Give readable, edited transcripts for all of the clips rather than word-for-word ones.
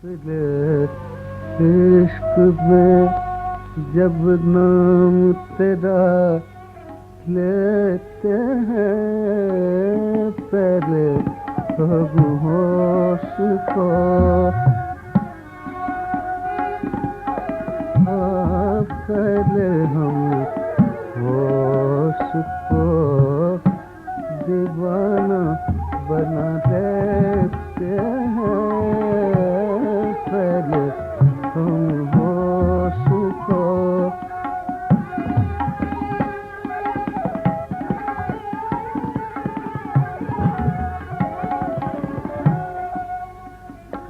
तेरे इश्क में जब नाम तेरा लेते हैं पहले हम होश को पहले हम होश को दीवाना बना देते हैं पहले हम होश को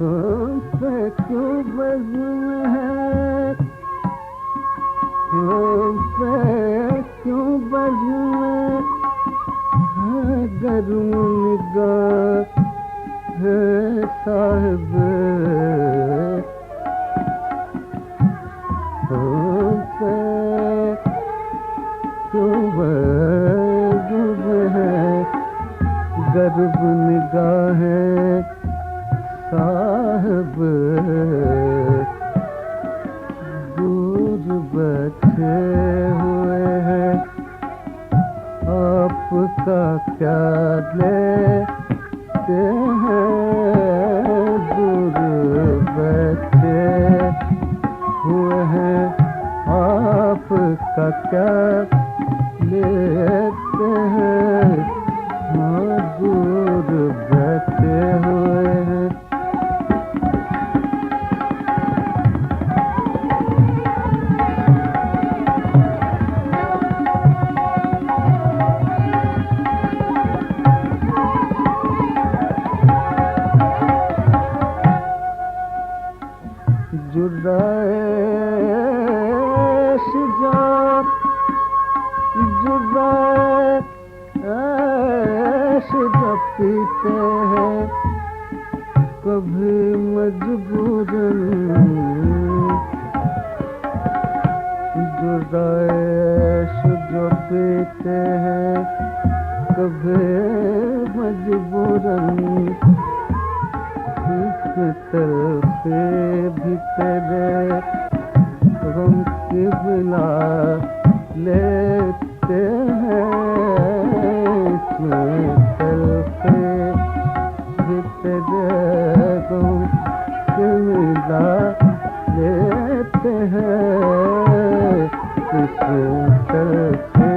हम पे क्यों बज़्म है हम पे क्यों बज़्म है गर्म निगाह है साहिब हम पे क्यों बज़्म है गर्म निगाह है साहिब दूर बैठे हुए हैं आपका क्या लेते हैं दूर बैठे हुए हैं आपका क्या लेते हैं हाँ दूर बैठे हुए हैं पीते हैं कभी मजबूरन जुदाइश जो पीते हैं कभी मजबूरन तलखे भी तेरे गम की बिला लेते हैं तलखे भी तेरे गम की बिला लेते हैं इस तलखे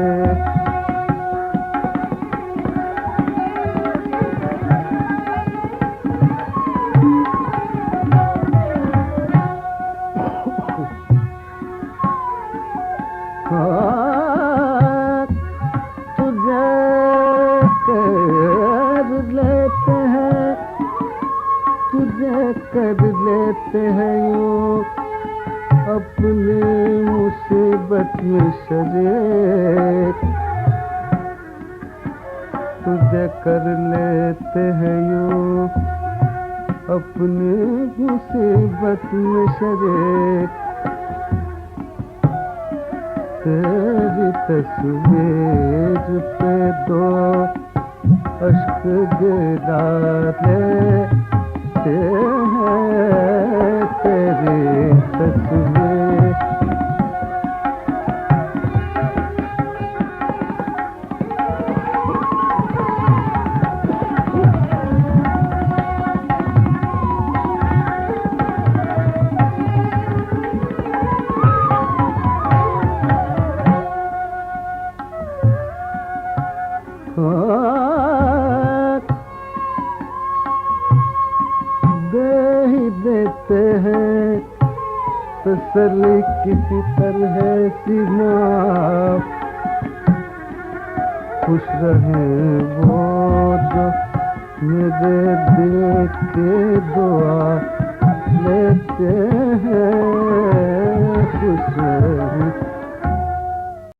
तुझे कर लेते हैं तुझे कर लेते हैं यूं अपनी मुसीबत में शरीक तुझे कर लेते हैं यूं अपनी मुसीबत में शरीक तेरी तस्वीर पे दो अश्क गिरा लेते हैं तेरी तस्वीर दे ही देते हैं तसल्ली किसी तरह सी माँ खुश रहे वो जो मेरे दिल के दुआ लेते हैं खुश रहे